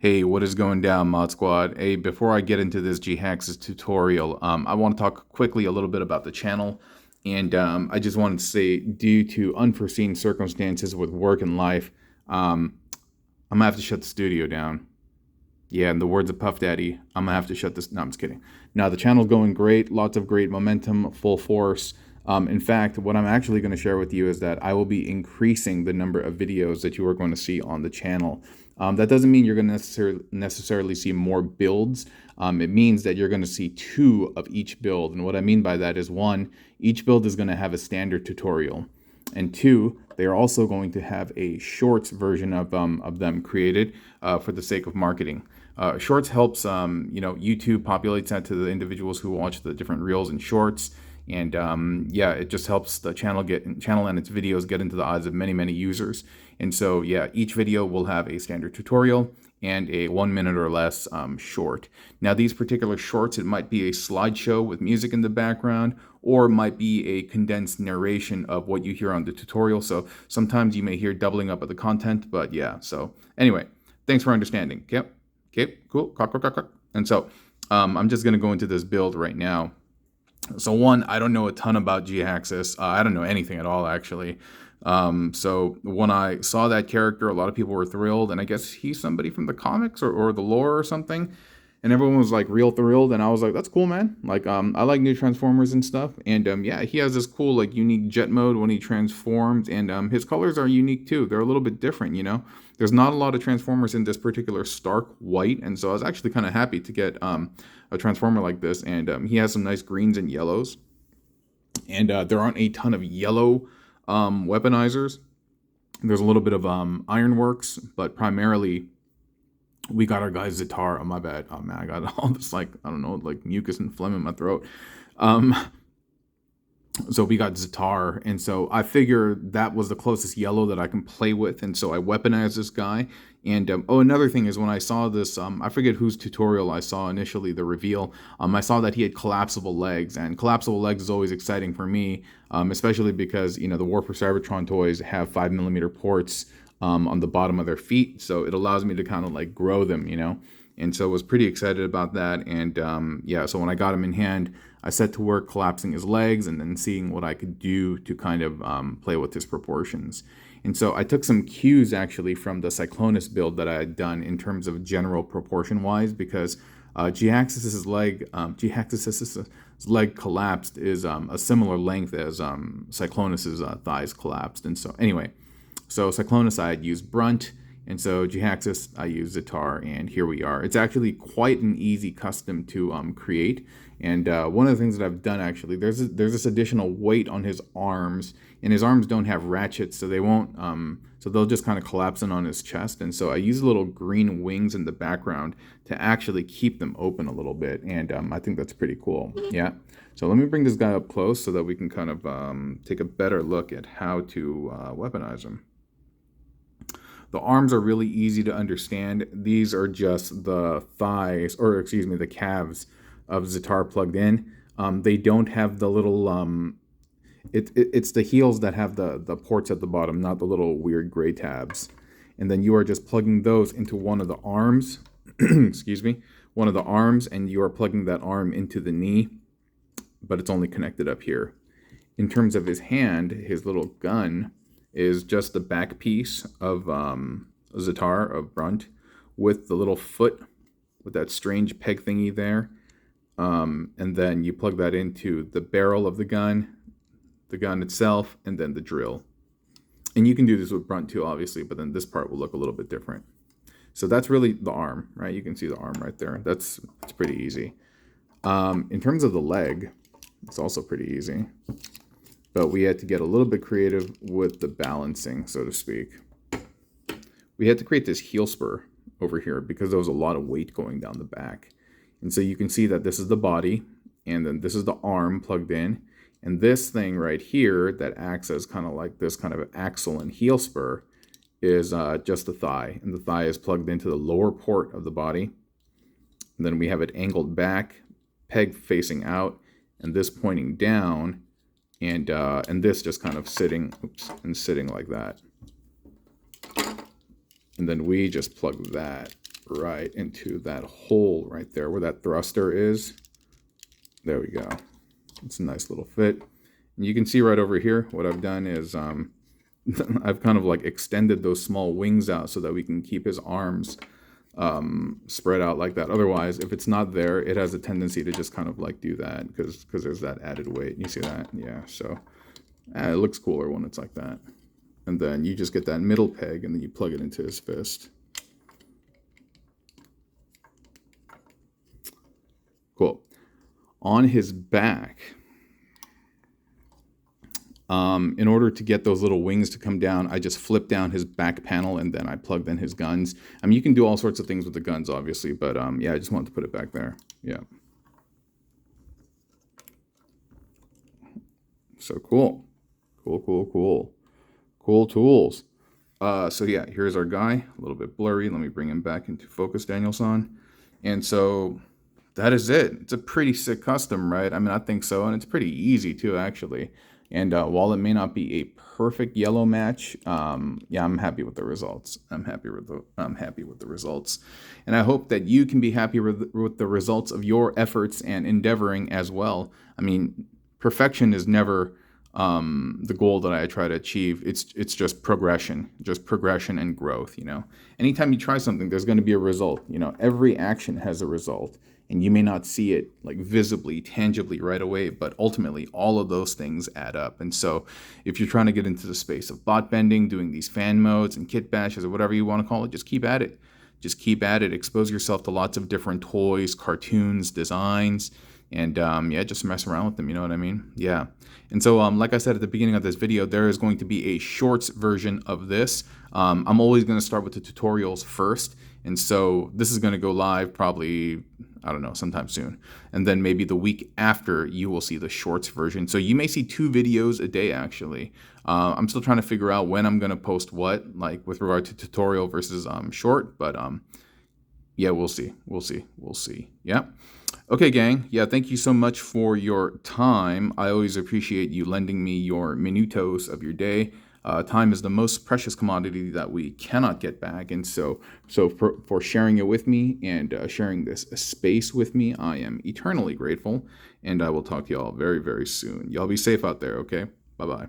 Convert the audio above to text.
Hey, what is going down, Mod Squad? Hey, before I get into this Jhiaxus tutorial, I want to talk quickly a little bit about the channel. And I just wanted to say, due to unforeseen circumstances with work and life, I'm going to have to shut the studio down. Yeah, in the words of Puff Daddy, I'm going to have to shut this. No, I'm just kidding. Now, the channel's going great. Lots of great momentum, full force. In fact, what I'm actually going to share with you is that I will be increasing the number of videos that you are going to see on the channel. That doesn't mean you're going to necessarily see more builds. It means that you're going to see 2 of each build. And what I mean by that is, 1, each build is going to have a standard tutorial. And 2, they are also going to have a shorts version of them created for the sake of marketing. Shorts helps, YouTube populates that to the individuals who watch the different reels and shorts. And yeah, it just helps the channel and its videos get into the eyes of many users. And so yeah, each video will have a standard tutorial and a 1 minute or less short. Now these particular shorts, it might be a slideshow with music in the background, or it might be a condensed narration of what you hear on the tutorial. So sometimes you may hear doubling up of the content, but yeah. So anyway, thanks for understanding. Okay, cool. And so I'm just gonna go into this build right now. So 1, I don't know a ton about Jhiaxus. I don't know anything at all, actually. So when I saw that character, a lot of people were thrilled, and I guess he's somebody from the comics or the lore or something. And everyone was like real thrilled, and I was like, that's cool, man. Like, I like new Transformers and stuff. And yeah, he has this cool, like, unique jet mode when he transforms, and his colors are unique too. They're a little bit different, you know? There's not a lot of Transformers in this particular stark white, and so I was actually kind of happy to get a Transformer like this. And he has some nice greens and yellows. And there aren't a ton of yellow weaponizers. There's a little bit of ironworks, but primarily we got our guy Zetar. Oh, my bad. Oh man, I got all this, like, I don't know, like mucus and phlegm in my throat. So we got Zetar, and so I figured that was the closest yellow that I can play with, and so I weaponized this guy. And another thing is, when I saw this, I forget whose tutorial I saw initially, the reveal, I saw that he had collapsible legs, and collapsible legs is always exciting for me, especially because, you know, the War for Cybertron toys have 5mm ports on the bottom of their feet, so it allows me to kind of like grow them, you know. And so I was pretty excited about that. And yeah, so when I got him in hand, I set to work collapsing his legs and then seeing what I could do to kind of play with his proportions. And so I took some cues actually from the Cyclonus build that I had done in terms of general proportion wise, because Jhiaxus's leg collapsed is a similar length as Cyclonus's thighs collapsed. And so anyway, so Cyclonus I had used Brunt, and so Jhiaxus I used Zetar, and here we are. It's actually quite an easy custom to create. And one of the things that I've done, actually, there's this additional weight on his arms, and his arms don't have ratchets, so they won't, so they'll just kind of collapse in on his chest. And so I use little green wings in the background to actually keep them open a little bit, and I think that's pretty cool. Yeah. So let me bring this guy up close so that we can kind of take a better look at how to weaponize him. The arms are really easy to understand. These are just the thighs, or excuse me, the calves of Zetar plugged in. They don't have the little, it's the heels that have the ports at the bottom, not the little weird gray tabs. And then you are just plugging those into one of the arms, excuse me, one of the arms, and you are plugging that arm into the knee, but it's only connected up here. In terms of his hand, his little gun is just the back piece of Zetar, of Brunt, with the little foot, with that strange peg thingy there. And then you plug that into the barrel of the gun itself, and then the drill. And you can do this with Brunt too, obviously, but then this part will look a little bit different. So that's really the arm, right? You can see the arm right there. It's pretty easy. In terms of the leg, it's also pretty easy. But we had to get a little bit creative with the balancing, so to speak. We had to create this heel spur over here because there was a lot of weight going down the back. And so you can see that this is the body, and then this is the arm plugged in. And this thing right here that acts as kind of like this kind of axle and heel spur is just the thigh. And the thigh is plugged into the lower port of the body. And then we have it angled back, peg facing out, and this pointing down. And this just kind of sitting like that. And then we just plug that right into that hole right there where that thruster is. There we go. It's a nice little fit. And you can see right over here, what I've done is I've kind of like extended those small wings out so that we can keep his arms spread out like that. Otherwise, if it's not there, it has a tendency to just kind of like do that because there's that added weight. You see that? Yeah, so it looks cooler when it's like that. And then you just get that middle peg and then you plug it into his fist. Cool. On his back, in order to get those little wings to come down, I just flip down his back panel and then I plugged in his guns. I mean, you can do all sorts of things with the guns, obviously, but yeah, I just wanted to put it back there. Yeah. So cool. Cool tools. So yeah, here's our guy. A little bit blurry. Let me bring him back into focus, Daniel-san. And so that is it. It's a pretty sick custom, right? I mean, I think so. And it's pretty easy too, actually. And while it may not be a perfect yellow match, yeah, I'm happy with the results. I'm happy with the results. And I hope that you can be happy with the results of your efforts and endeavoring as well. I mean, perfection is never the goal that I try to achieve. It's just progression and growth, you know. Anytime you try something, there's going to be a result, you know. Every action has a result. And you may not see it like visibly, tangibly right away, but ultimately all of those things add up. And so if you're trying to get into the space of bot bending, doing these fan modes and kit bashes or whatever you want to call it, just keep at it. Just keep at it. Expose yourself to lots of different toys, cartoons, designs, and yeah, just mess around with them. You know what I mean? Yeah. And so like I said at the beginning of this video, there is going to be a shorts version of this. I'm always going to start with the tutorials first. And so this is going to go live probably, I don't know, sometime soon. And then maybe the week after you will see the shorts version. So you may see 2 videos a day, actually. I'm still trying to figure out when I'm going to post what, like with regard to tutorial versus short. But yeah, we'll see. Yeah. Okay, gang. Yeah, thank you so much for your time. I always appreciate you lending me your minutos of your day. Time is the most precious commodity that we cannot get back. And so for sharing it with me and sharing this space with me, I am eternally grateful. And I will talk to y'all very, very soon. Y'all be safe out there, okay? Bye-bye.